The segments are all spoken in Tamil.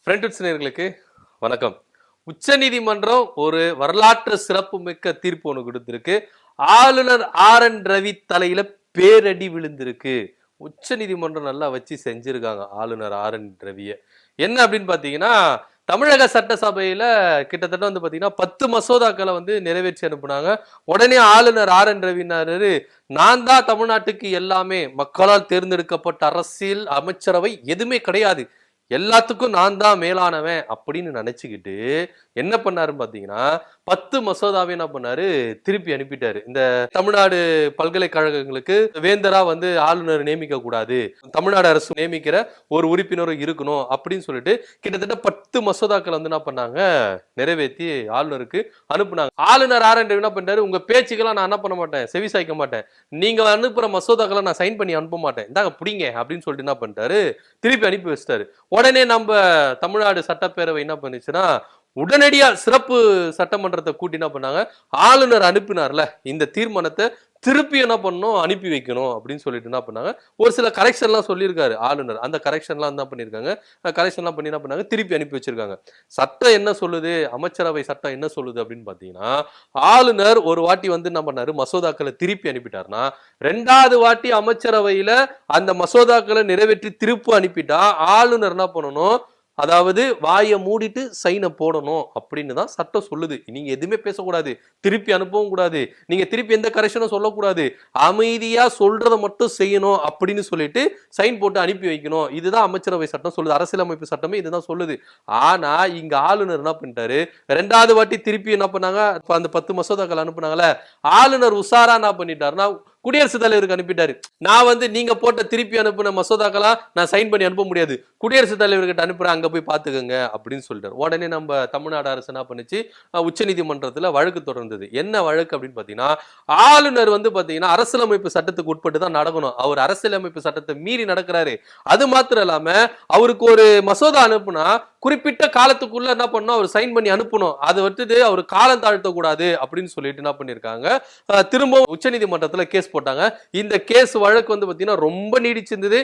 ஃப்ரெண்ட்ஸ் நேயர்களுக்கு வணக்கம். உச்சநீதிமன்றம் ஒரு வரலாற்று சிறப்பு மிக்க தீர்ப்பு ஒன்று கொடுத்திருக்கு. ஆளுநர் ஆர்.என். ரவி தலையில பேரடி விழுந்திருக்கு. உச்சநீதிமன்றம் நல்லா வச்சு செஞ்சிருக்காங்க ஆளுநர் ஆர்.என். ரவிய. என்ன அப்படின்னு பாத்தீங்கன்னா, தமிழக சட்டசபையில கிட்டத்தட்ட வந்து பாத்தீங்கன்னா 10 மசோதாக்களை வந்து நிறைவேற்றி அனுப்புனாங்க. உடனே ஆளுநர் ஆர்.என். ரவினாரு, நான் தான் தமிழ்நாட்டுக்கு எல்லாமே, மக்களால் தேர்ந்தெடுக்கப்பட்ட அரசியல் அமைச்சரவை எதுவுமே கிடையாது, எல்லாத்துக்கும் நான் தான் மேலானவன் அப்படின்னு நினைச்சுக்கிட்டு என்ன பண்ணாரு பாத்தீங்கன்னா 10 மசோதாவை என்ன பண்ணாரு திருப்பி அனுப்பிட்டாரு. இந்த தமிழ்நாடு பல்கலைக்கழகங்களுக்கு வேந்தரா வந்து ஆளுநர் நியமிக்க கூடாது, தமிழ்நாடு அரசு நியமிக்கிற ஒரு உறுப்பினரும் இருக்கணும் அப்படின்னு சொல்லிட்டு கிட்டத்தட்ட 10 மசோதாக்கள் வந்து என்ன பண்ணாங்க நிறைவேற்றி ஆளுநருக்கு அனுப்புனாங்க. ஆளுநர் ஆர்.என். ரவி என்ன பண்ணாரு, உங்க பேச்சுக்கெல்லாம் நான் என்ன பண்ண மாட்டேன், செவி சாய்க்க மாட்டேன், நீங்க அனுப்புற மசோதாக்களை நான் சைன் பண்ணி அனுப்ப மாட்டேன், இந்தாங்க பிடிங்க அப்படின்னு சொல்லிட்டு என்ன பண்ணிட்டாரு திருப்பி அனுப்பி வச்சிட்டாரு. உடனே நம்ம தமிழ்நாடு சட்டப்பேரவை என்ன பண்ணுச்சுன்னா உடனடியா சிறப்பு சட்டமன்றத்தை கூட்டி என்ன பண்ணாங்க, ஆளுநர் அனுப்பினார்ல இந்த தீர்மானத்தை திருப்பி என்ன பண்ணணும் அனுப்பி வைக்கணும் அப்படின்னு சொல்லிட்டு என்ன பண்ணாங்க, ஒரு சில கரெக்ஷன் எல்லாம் சொல்லியிருக்காரு ஆளுநர். அந்த கரெக்ஷன் எல்லாம் என்ன பண்ணிருக்காங்க, கரெக்ஷன் எல்லாம் பண்ணி என்ன பண்ணாங்க திருப்பி அனுப்பி வச்சிருக்காங்க. சட்டம் என்ன சொல்லுது, அமைச்சரவை சட்டம் என்ன சொல்லுது அப்படின்னு பாத்தீங்கன்னா, ஆளுநர் ஒரு வாட்டி வந்து என்ன பண்ணாரு மசோதாக்களை திருப்பி அனுப்பிட்டாருன்னா, 2வது வாட்டி அமைச்சரவையில அந்த மசோதாக்களை நிறைவேற்றி திருப்பி அனுப்பிட்டா ஆளுநர் என்ன பண்ணணும், அதாவது வாயை மூடிட்டு சைனை போடணும் அப்படின்னு தான் சட்டம் சொல்லுது. நீங்க எதுவுமே பேசக்கூடாது, திருப்பி அனுப்பவும் கூடாது, நீங்க திருப்பி எந்த கரெக்ஷனும் சொல்லக்கூடாது, அமைதியா சொல்றதை மட்டும் செய்யணும் அப்படின்னு சொல்லிட்டு சைன் போட்டு அனுப்பி வைக்கணும். இதுதான் அமைச்சரவை சட்டம் சொல்லுது, அரசியலமைப்பு சட்டமே இதுதான் சொல்லுது. ஆனா இங்க ஆளுநர் என்ன பண்ணிட்டாரு, 2வது வாட்டி திருப்பி என்ன பண்ணாங்க, அந்த 10 மசோதாக்கள் அனுப்புனாங்கல்ல, ஆளுநர் உஷாரா என்ன பண்ணிட்டாருன்னா குடியரசுத் தலைவருக்கு அனுப்பிட்டாரு. நான் வந்து நீங்க போட்ட திருப்பி அனுப்பின மசோதாக்களா நான் சைன் பண்ணி அனுப்ப முடியாது, குடியரசுத் தலைவர்கிட்ட அனுப்புறேன், அங்க போய் பாத்துக்கோங்க அப்படின்னு சொல்லிட்டாரு. உடனே நம்ம தமிழ்நாடு அரசு என்ன பண்ணுச்சு, உச்சநீதிமன்றத்துல வழக்கு தொடர்ந்தது. என்ன வழக்கு அப்படின்னு பாத்தீங்கன்னா, ஆளுநர் வந்து பாத்தீங்கன்னா அரசியலமைப்பு சட்டத்துக்கு உட்பட்டு தான் நடக்கணும், அவர் அரசியலமைப்பு சட்டத்தை மீறி நடக்கிறாரு. அது மாத்திரம் இல்லாம அவருக்கு ஒரு மசோதா அனுப்புனா குறிப்பிட்ட காலத்துக்குள்ள என்ன பண்ணணும், அவர் சைன் பண்ணி அனுப்பணும், அதை விட்டுட்டு அவர் காலம் தாழ்த்த கூடாது அப்படின்னு சொல்லிட்டு என்ன பண்ணிருக்காங்க, திரும்ப உச்சநீதிமன்றத்துல கேஸ் போட்டாங்க. இந்த கேஸ் வழக்கு வந்து பாத்தீங்கன்னா ரொம்ப நீடிச்சிருந்தது.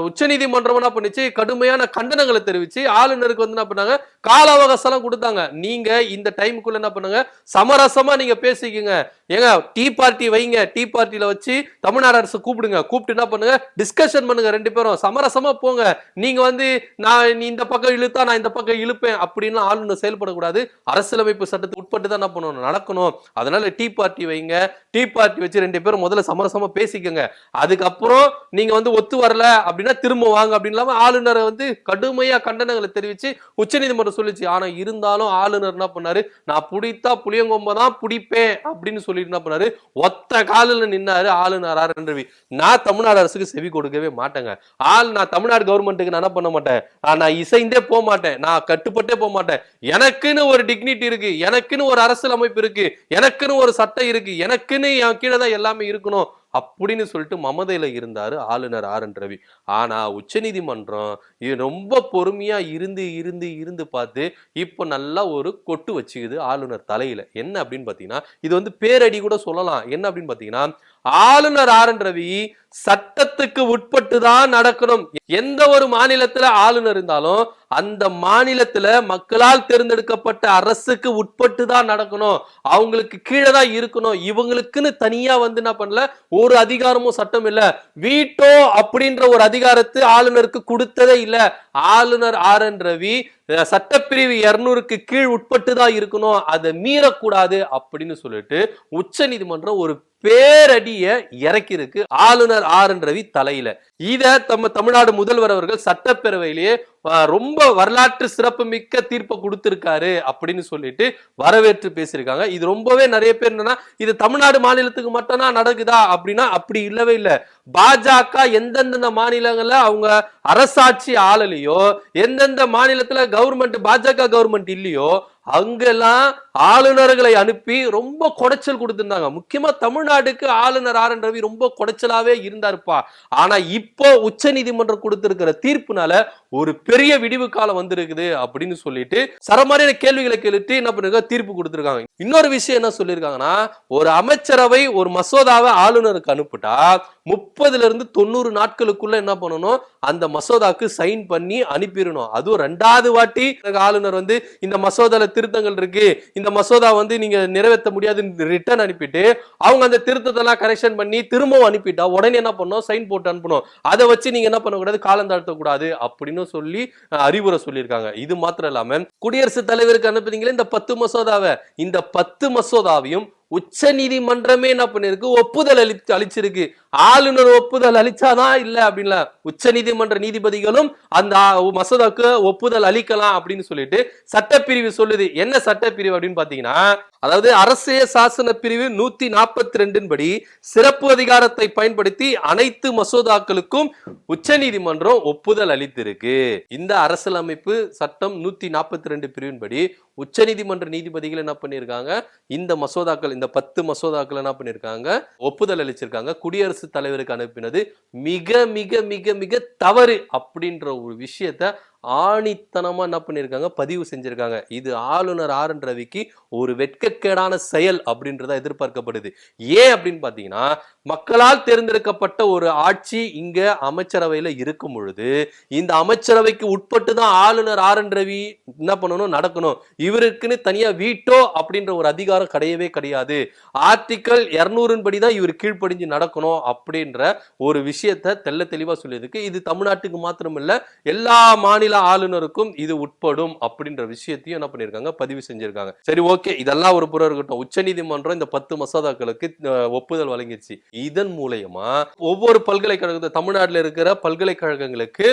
உச்சநீதிமன்றம் என்ன பண்ணுச்சு, கடுமையான கண்டனங்களை தெரிவிச்சு ஆளுநருக்கு வந்து என்ன பண்ணாங்க, கால அவகாசம் எல்லாம் கொடுத்தாங்க. நீங்க இந்த டைமுக்குள்ள என்ன பண்ணுங்க, சமரசமா நீங்க பேசிக்கங்க, ஏங்க டீ பார்ட்டி வைங்க, டீ பார்ட்டில வச்சு தமிழ்நாடு அரசு கூப்பிடுங்க, கூப்பிட்டு என்ன பண்ணுங்க டிஸ்கஷன் பண்ணுங்க, 2 பேரும் சமரசமா போங்க. நீங்க வந்து நான் நீ இந்த பக்கம் இழுத்தா நான் இந்த பக்கம் இழுப்பேன் அப்படின்னு ஆளுநர் செயல்படக்கூடாது, அரசியலமைப்பு சட்டத்துக்கு உட்பட்டு தான் என்ன பண்ணணும் நடக்கணும். அதனால டீ பார்ட்டி வைங்க, டீ பார்ட்டி வச்சு 2 பேரும் முதல்ல சமரசமா பேசிக்கங்க, அதுக்கப்புறம் நீங்க வந்து ஒத்து வரல அப்படின்னா திரும்ப வாங்க அப்படின்னு இல்லாம ஆளுநரை வந்து கடுமையா கண்டனங்களை தெரிவிச்சு உச்சநீதிமன்றம் சொல்லிச்சு. ஆனா இருந்தாலும் ஆளுநர் என்ன பண்ணாரு, நான் புடித்தா புளியங்கொம்ப தான் பிடிப்பேன் அப்படின்னு சொல்லிட்டு என்ன பண்ணாரு, ஒத்த காலில் நின்னாரு ஆளுநர் ஆர்.என். ரவி. நான் தமிழ்நாடு அரசுக்கு செவி கொடுக்கவே மாட்டேங்க, நான் தமிழ்நாடு கவர்மெண்ட்டுக்கு நான் என்ன பண்ண மாட்டேன், நான் இசைந்தே போக மாட்டேன், நான் கட்டுப்பட்டே போக மாட்டேன், எனக்குன்னு ஒரு டிக்னிட்டி இருக்கு, எனக்குன்னு ஒரு அரசியல் அமைப்பு இருக்கு, எனக்குன்னு ஒரு சட்டம் இருக்கு, எனக்குன்னு என் கீழே தான் எல்லாமே இருக்கணும் அப்படின்னு சொல்லிட்டு மமதையில இருந்தாரு ஆளுநர் ஆர்.என். ரவி. ஆனா உச்சநீதிமன்றம் ரொம்ப பொறுமையா இருந்து இருந்து இருந்து பார்த்து இப்ப நல்லா ஒரு கொட்டு வச்சுக்குது ஆளுநர் தலையில. என்ன அப்படின்னு பாத்தீங்கன்னா, இது வந்து பேரடி கூட சொல்லலாம். என்ன அப்படின்னு பாத்தீங்கன்னா, ஆளுநர் ஆர்.என். ரவி சட்டத்துக்கு உட்பட்டு தான் நடக்கணும். எந்த ஒரு மாநிலத்துல ஆளுநர் இருந்தாலும் அந்த மாநிலத்துல மக்களால் தேர்ந்தெடுக்கப்பட்ட அரசுக்கு உட்பட்டு தான் நடக்கணும், அவங்களுக்கு கீழே தான் இருக்கணும், இவங்களுக்குன்னு தனியா வந்து என்ன பண்ணல ஒரு அதிகாரமும் சட்டம் இல்ல, வீட்டோ அப்படின்ற ஒரு அதிகாரத்தை ஆளுநருக்கு கொடுத்ததே இல்ல. ஆளுநர் ஆர்.என். ரவி சட்டப்பிரிவு 200க்கு கீழ் உட்பட்டு தான் இருக்கணும், அதை மீறக்கூடாது அப்படின்னு சொல்லிட்டு உச்சநீதிமன்றம் ஒரு பேரடிய இறக்கி இருக்கு ஆளுநர் ஆர்.என். ரவி தலையில. இத நம்ம தமிழ்நாடு முதல்வர் அவர்கள் சட்டப்பேரவையிலேயே ரொம்ப வரலாற்று சிறப்பு மிக்க தீர்ப்பை கொடுத்திருக்காரு அப்படின்னு சொல்லிட்டு வரவேற்று பேசியிருக்காங்க. இது ரொம்பவே நிறைய பேர் என்னன்னா, இது தமிழ்நாடு மாநிலத்துக்கு மட்டும் தான் நடக்குதா அப்படின்னா அப்படி இல்லவே இல்லை. பாஜக எந்தெந்த மாநிலங்கள்ல அவங்க அரசாட்சி ஆளலையோ, எந்தெந்த மாநிலத்துல கவர்மெண்ட் பாஜக கவர்மெண்ட் இல்லையோ அங்கெல்லாம் ஆளுநர்களை அனுப்பி ரொம்ப குடைச்சல் கொடுத்திருந்தாங்க. முக்கியமா தமிழ்நாட்டுக்கு ஆளுநர் ஆர்.என். ரவி ரொம்ப குடைச்சலாவே இருந்தாருப்பா. ஆனா இப்போ உச்ச நீதிமன்றம் கொடுத்திருக்கிற தீர்ப்புனால ஒரு பெரிய விடிவு காலம் வந்திருக்குது அப்படின்னு சொல்லிட்டு சரமாரியான கேள்விகளை கேட்டு என்ன பண்ணுங்க தீர்ப்பு கொடுத்திருக்காங்க. இன்னொரு விஷயம் என்ன சொல்லியிருக்காங்கன்னா, ஒரு அமைச்சரவை ஒரு மசோதாவை ஆளுநருக்கு அனுப்பிட்டா 30 இருந்து 90 நாட்களுக்குள்ள என்ன பண்ணணும், அந்த மசோதாக்கு சைன் பண்ணி அனுப்பிடணும். அதுவும் 2வது வாட்டி ஆளுநர் வந்து இந்த மசோதால திருத்தங்கள் இருக்கு, இந்த மசோதா வந்து நீங்க நிறைவேற்ற முடியாதுன்னு ரிட்டர்ன் அனுப்பிட்டு அவங்க அந்த திருத்தத்தெல்லாம் கரெக்ஷன் பண்ணி திரும்பவும் அனுப்பிட்டா உடனே என்ன பண்ணணும், சைன் போட்டு அனுப்பணும். அதை வச்சு நீங்க என்ன பண்ணக்கூடாது, காலம் தாழ்த்த கூடாது அப்படின்னு சொல்லி அறிவுரை சொல்லியிருக்காங்க. இது மாத்திரம் இல்லாம குடியரசுத் தலைவருக்கு அனுப்புறீங்களே இந்த 10 மசோதாவை, இந்த 10 மசோதாவையும் உச்ச நீதிமன்றமே என்ன பண்ணிருக்கு, ஒப்புதல் அளிச்சிருக்கு. ஆளுநர் ஒப்புதல் அளிச்சாதான் இல்ல அப்படின்ல, உச்ச நீதிமன்ற நீதிபதிகளும் அந்த மசோதாக்கு ஒப்புதல் அளிக்கலாம் அப்படின்னு சொல்லிட்டு சட்டப்பிரிவு சொல்லுது. என்ன சட்டப்பிரிவு அப்படின்னு பாத்தீங்கன்னா, அதாவது அரசியல் சாசன பிரிவு 142 படி சிறப்பு அதிகாரத்தை பயன்படுத்தி அனைத்து மசோதாக்களுக்கும் உச்ச நீதிமன்றம் ஒப்புதல் அளித்திருக்கு. இந்த அரசியலமைப்பு சட்டம் 142 பிரிவின் படி உச்ச நீதிமன்ற நீதிபதிகள் என்ன பண்ணிருக்காங்க, இந்த மசோதாக்கள் இந்த 10 மசோதாக்கள் என்ன பண்ணிருக்காங்க, ஒப்புதல் அளிச்சிருக்காங்க. குடியரசுத் தலைவருக்கு அனுப்பினது மிக மிக மிக மிக தவறு அப்படின்ற ஒரு விஷயத்தை ஆணித்தனமா என்ன பண்ணிருக்காங்க, பதிவு செஞ்சிருக்காங்க. இது ஆளுநர் ஆர் என் ரவிக்கு ஒரு வெட்கக்கேடான செயல் அப்படின்றத எதிர்பார்க்கப்படுது. ஏன் அப்படின்னு பாத்தீங்கன்னா, மக்களால் தேர்ந்தெடுக்கப்பட்ட ஒரு ஆட்சி இங்க அமைச்சரவையில இருக்கும் பொழுது இந்த அமைச்சரவைக்கு உட்பட்டு தான் ஆளுநர் ஆர் என் ரவி என்ன பண்ணணும், நடக்கணும். இவருக்குன்னு தனியா வீட்டோ அப்படின்ற ஒரு அதிகாரம் கிடையவே கிடையாது. ஆர்டிகல் 200 படி தான் இவர் கீழ்ப்படிஞ்சு நடக்கணும் அப்படின்ற ஒரு விஷயத்த தெள்ள தெளிவா சொல்லியிருக்கு. இது தமிழ்நாட்டுக்கு மாத்திரம் இல்ல, எல்லா மாநில ஆளுநருக்கும் இது உட்படும் அப்படின்ற விஷயத்தையும் என்ன பண்ணிருக்காங்க, பதிவு செஞ்சிருக்காங்க. சரி, ஓகே, இதெல்லாம் ஒரு புறம் இருக்கட்டும். உச்ச நீதிமன்றம் இந்த 10 மசோதாக்களுக்கு ஒப்புதல் வழங்கிடுச்சு. இதன் மூலமா ஒவ்வொரு பல்கலைக்கழகத்தை தமிழ்நாட்டில் இருக்கிற பல்கலைக்கழகங்களுக்கு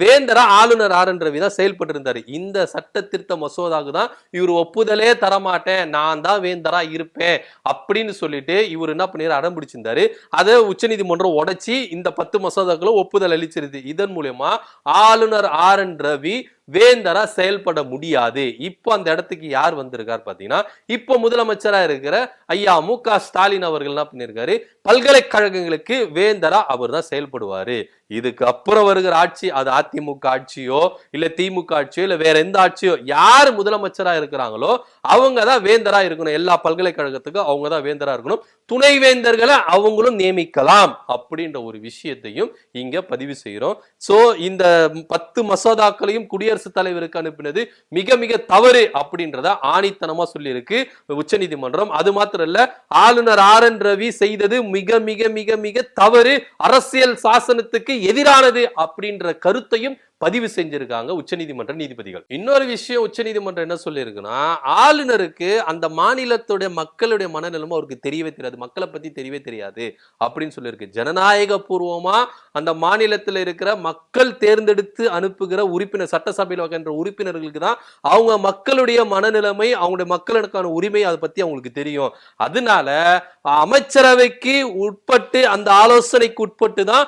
வேந்தரா ஆளுநர் ஆர் என் ரவி தான் செயல்பட்டு இருந்தாரு. இந்த சட்ட திருத்த மசோதாக்கு தான் இவர் ஒப்புதலே தரமாட்டேன், நான் தான் வேந்தரா இருப்பேன் அப்படின்னு சொல்லிட்டு இவர் என்ன பண்ணிரு, அடம் பிடிச்சிருந்தாரு. அதை உச்ச நீதிமன்றம் உடைச்சி இந்த 10 மசோதாக்களும் ஒப்புதல் அளிச்சிருது. இதன் மூலமா ஆளுநர் ஆர் என் ரவி வேந்தரா செயல்பட முடியாது. இப்போ அந்த இடத்துக்கு யார் வந்திருக்கார் பாத்தீங்கன்னா, இப்போ முதலமைச்சரா இருக்கிற ஐயா மு.க. ஸ்டாலின் அவர்கள் என்ன பண்ணிருக்காரு, பல்கலைக்கழகங்களுக்கு வேந்தரா அவர் தான் செயல்படுவாரு. இதுக்கு அப்புறம் வருகிற ஆட்சி, அது அதிமுக ஆட்சியோ இல்ல திமுக ஆட்சியோ இல்ல வேற எந்த ஆட்சியோ, யார் முதலமைச்சரா இருக்கிறாங்களோ அவங்க தான் வேந்தரா இருக்கணும். எல்லா பல்கலைக்கழகத்துக்கும் அவங்க தான் வேந்தரா இருக்கணும். துணைவேந்தர்களை அவங்களும் நியமிக்கலாம் அப்படின்ற ஒரு விஷயத்தையும் இங்க பதிவு செய்யறோம். சோ இந்த 10 மசோதாக்களையும் குடியரசுத் தலைவருக்கு அனுப்பினது மிக மிக தவறு அப்படின்றத ஆணித்தனமா சொல்லி இருக்கு உச்ச நீதிமன்றம். அது மாத்திரம் இல்ல, ஆளுநர் ஆர் என் ரவி செய்தது மிக மிக மிக மிக தவறு, அரசியல் சாசனத்துக்கு எதிரானது அப்படின்ற கருத்தையும் பதிவு செஞ்சிருக்காங்க உச்சநீதிமன்ற நீதிபதிகள். இன்னொரு விஷயம் உச்சநீதிமன்றம் என்ன சொல்லி இருக்குன்னா, ஆளுநருக்கு அந்த மாநிலத்துடைய மக்களுடைய மனநிலைமை அவருக்கு தெரியவே தெரியாது, மக்களை பத்தி தெரியவே தெரியாது அப்படின்னு சொல்லியிருக்கு. ஜனநாயக பூர்வமா அந்த மாநிலத்தில் இருக்கிற மக்கள் தேர்ந்தெடுத்து அனுப்புகிற உறுப்பினர், சட்டசபையில் வைக்கின்ற உறுப்பினர்களுக்கு தான் அவங்க மக்களுடைய மனநிலைமை, அவங்களுடைய மக்களுக்கான உரிமை அதை பத்தி அவங்களுக்கு தெரியும். அதனால அமைச்சரவைக்கு உட்பட்டு அந்த ஆலோசனைக்கு உட்பட்டு தான்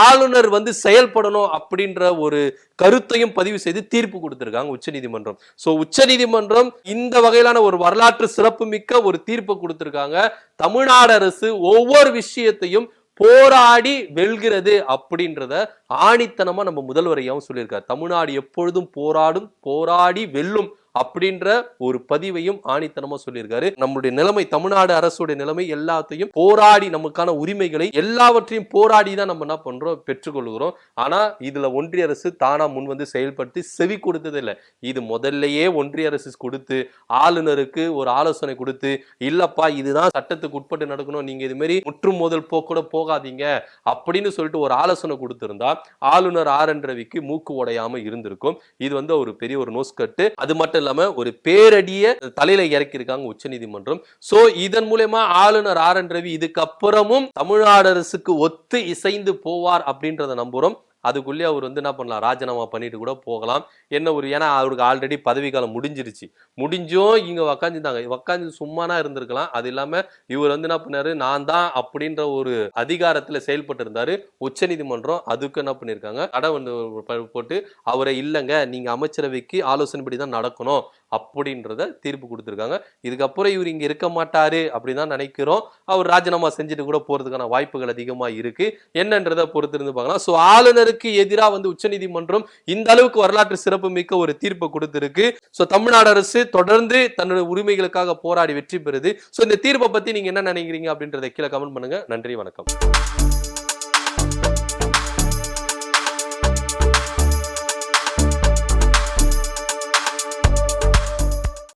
ஆளுநர் வந்து செயல்படணும் அப்படின்ற ஒரு கருத்தையும் பதிவு செய்து தீர்ப்பு கொடுத்திருக்காங்க உச்ச நீதிமன்றம். சோ உச்ச நீதிமன்றம் இந்த வகையிலான ஒரு வரலாற்று சிறப்பு மிக்க ஒரு தீர்ப்பு கொடுத்திருக்காங்க. தமிழ்நாடு அரசு ஒவ்வொரு விஷயத்தையும் போராடி வெல்கிறது அப்படின்றத ஆணித்தனமா நம்ம முதல்வரையாவும் சொல்லியிருக்காரு. தமிழ்நாடு எப்பொழுதும் போராடும், போராடி வெல்லும் அப்படின்ற ஒரு பதிவையும் ஆணித்தனமா சொல்லியிருக்காரு. நம்முடைய நிலைமை, தமிழ்நாடு அரசுடைய நிலைமை எல்லாத்தையும் போராடி, நமக்கான உரிமைகளை எல்லாவற்றையும் போராடி தான் நம்ம என்ன பண்றோம், பெற்றுக்கொள்கிறோம். ஆனா இதுல ஒன்றிய அரசு தானா முன் வந்து செயல்படுத்தி செவி கொடுத்தது இல்லை. இது முதல்லயே ஒன்றிய அரசு கொடுத்து ஆளுநருக்கு ஒரு ஆலோசனை கொடுத்து, இல்லப்பா இதுதான் சட்டத்துக்கு உட்பட்டு நடக்கணும், நீங்க இது மாதிரி முற்றும் மோதல் போக்கூட போகாதீங்க அப்படின்னு சொல்லிட்டு ஒரு ஆலோசனை கொடுத்திருந்தா ஆளுநர் ஆர் என் ரவிக்கு மூக்கு உடையாம இருந்திருக்கும். இது வந்து ஒரு பெரிய ஒரு நோஸ்கட்டு. அது மட்டும் இல்லாம ஒரு பேரடிய தலையில இறக்கி இருக்காங்க உச்ச நீதிமன்றம். சோ இதன் மூலமா ஆளுநர் ஆர் என் ரவி இதுக்கப்புறமும் தமிழ்நாடு அரசுக்கு ஒத்து இசைந்து போவார் அப்படின்றத நம்புறோம். அதுக்குள்ளே அவர் வந்து என்ன பண்ணலாம், ராஜினாமா பண்ணிட்டு கூட போகலாம். என்ன ஒரு, ஏன்னா அவருக்கு ஆல்ரெடி பதவி காலம் முடிஞ்சிருச்சு. முடிஞ்சும் இங்க உக்காந்துருந்தாங்க, உக்காந்து சும்மானா இருந்திருக்கலாம். அது இல்லாம இவர் வந்து என்ன பண்ணாரு, நான் தான் அப்படின்ற ஒரு அதிகாரத்துல செயல்பட்டு இருந்தாரு. உச்ச நீதிமன்றம் அதுக்கு என்ன பண்ணிருக்காங்க, தடை வந்து போட்டு அவரை இல்லைங்க, நீங்க அமைச்சரவைக்கு ஆலோசனைப்படி தான் நடக்கணும் அப்படின்றத தீர்ப்பு கொடுத்திருக்காங்க. இதுக்கப்புறம் இவர் இங்க இருக்க மாட்டாரு அப்படிதான் நினைக்கிறோம். அவர் ராஜினாமா செஞ்சுட்டு கூட போறதுக்கான வாய்ப்புகள் அதிகமா இருக்கு. என்னன்றதை பொறுத்திருந்து பார்க்கலாம். சோ ஆளுநருக்கு எதிராக வந்து உச்சநீதிமன்றம் இந்த அளவுக்கு வரலாற்று சிறப்பு மிக்க ஒரு தீர்ப்பு கொடுத்திருக்கு. சோ தமிழ்நாடு அரசு தொடர்ந்து தன்னுடைய உரிமைகளுக்காக போராடி வெற்றி பெறுது. சோ இந்த தீர்ப்பை பத்தி நீங்க என்ன நினைக்கிறீங்க அப்படின்றத கீழே கமெண்ட் பண்ணுங்க. நன்றி, வணக்கம்.